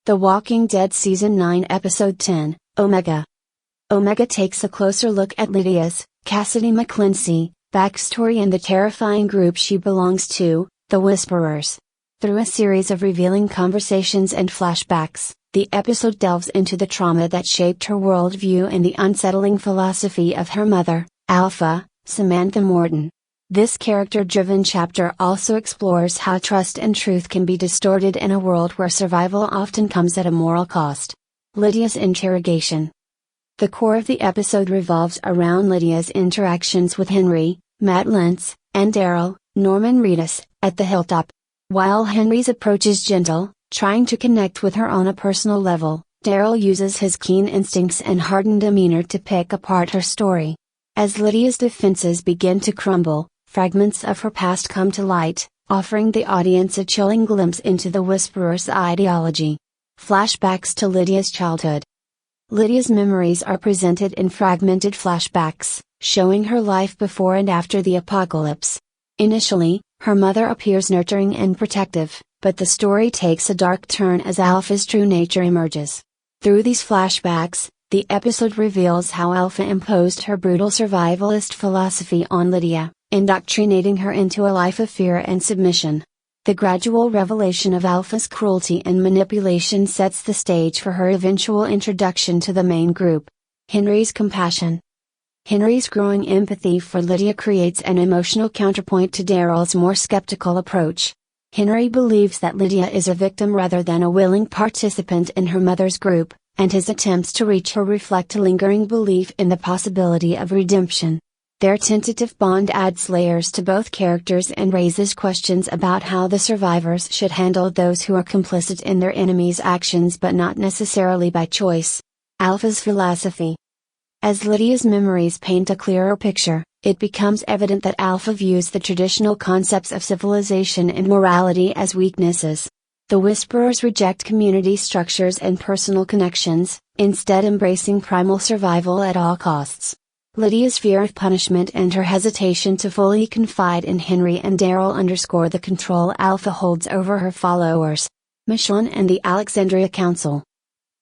The Walking Dead Season 9 Episode 10, Omega. Omega takes a closer look at Lydia's, Cassidy McClincy, backstory and the terrifying group she belongs to, the Whisperers. Through a series of revealing conversations and flashbacks, the episode delves into the trauma that shaped her worldview and the unsettling philosophy of her mother, Alpha, Samantha Morton. This character-driven chapter also explores how trust and truth can be distorted in a world where survival often comes at a moral cost. Lydia's interrogation. The core of the episode revolves around Lydia's interactions with Henry, Matt Lentz, and Daryl, Norman Reedus, at the Hilltop. While Henry's approach is gentle, trying to connect with her on a personal level, Daryl uses his keen instincts and hardened demeanor to pick apart her story. As Lydia's defenses begin to crumble, fragments of her past come to light, offering the audience a chilling glimpse into the Whisperer's ideology. Flashbacks to Lydia's childhood. Lydia's memories are presented in fragmented flashbacks, showing her life before and after the apocalypse. Initially, her mother appears nurturing and protective, but the story takes a dark turn as Alpha's true nature emerges. Through these flashbacks, the episode reveals how Alpha imposed her brutal survivalist philosophy on Lydia, indoctrinating her into a life of fear and submission. The gradual revelation of Alpha's cruelty and manipulation sets the stage for her eventual introduction to the main group. Henry's compassion. Henry's growing empathy for Lydia creates an emotional counterpoint to Daryl's more skeptical approach. Henry believes that Lydia is a victim rather than a willing participant in her mother's group, and his attempts to reach her reflect a lingering belief in the possibility of redemption. Their tentative bond adds layers to both characters and raises questions about how the survivors should handle those who are complicit in their enemies' actions but not necessarily by choice. Alpha's philosophy. As Lydia's memories paint a clearer picture, it becomes evident that Alpha views the traditional concepts of civilization and morality as weaknesses. The Whisperers reject community structures and personal connections, instead embracing primal survival at all costs. Lydia's fear of punishment and her hesitation to fully confide in Henry and Daryl underscore the control Alpha holds over her followers. Michonne and the Alexandria Council.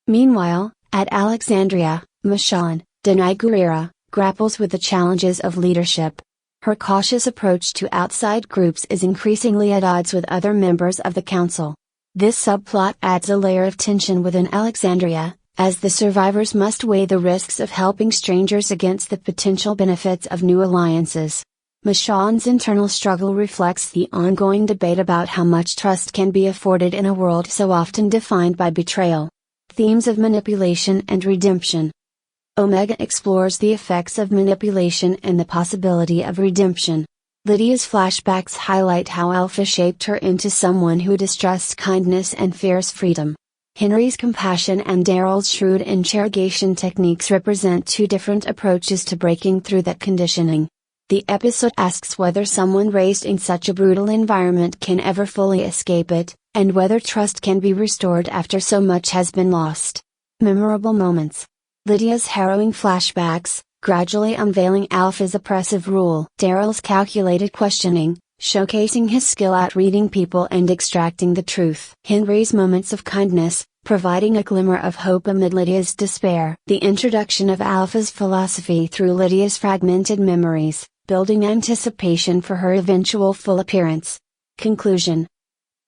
Meanwhile, at Alexandria, Michonne, Denai Guerrera, grapples with the challenges of leadership. Her cautious approach to outside groups is increasingly at odds with other members of the council. This subplot adds a layer of tension within Alexandria, as the survivors must weigh the risks of helping strangers against the potential benefits of new alliances. Michonne's internal struggle reflects the ongoing debate about how much trust can be afforded in a world so often defined by betrayal. Themes of manipulation and redemption. Omega explores the effects of manipulation and the possibility of redemption. Lydia's flashbacks highlight how Alpha shaped her into someone who distrusts kindness and fears freedom. Henry's compassion and Daryl's shrewd interrogation techniques represent two different approaches to breaking through that conditioning. The episode asks whether someone raised in such a brutal environment can ever fully escape it, and whether trust can be restored after so much has been lost. Memorable moments. Lydia's harrowing flashbacks, gradually unveiling Alpha's oppressive rule. Daryl's calculated questioning, showcasing his skill at reading people and extracting the truth. Henry's moments of kindness, providing a glimmer of hope amid Lydia's despair. The introduction of Alpha's philosophy through Lydia's fragmented memories, building anticipation for her eventual full appearance. Conclusion.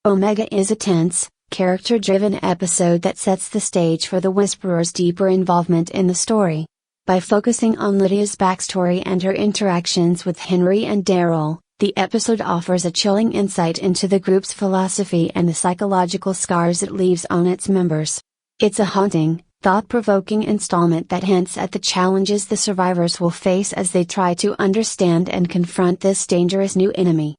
Omega is a tense, character-driven episode that sets the stage for the Whisperer's deeper involvement in the story. By focusing on Lydia's backstory and her interactions with Henry and Daryl, the episode offers a chilling insight into the group's philosophy and the psychological scars it leaves on its members. It's a haunting, thought-provoking installment that hints at the challenges the survivors will face as they try to understand and confront this dangerous new enemy.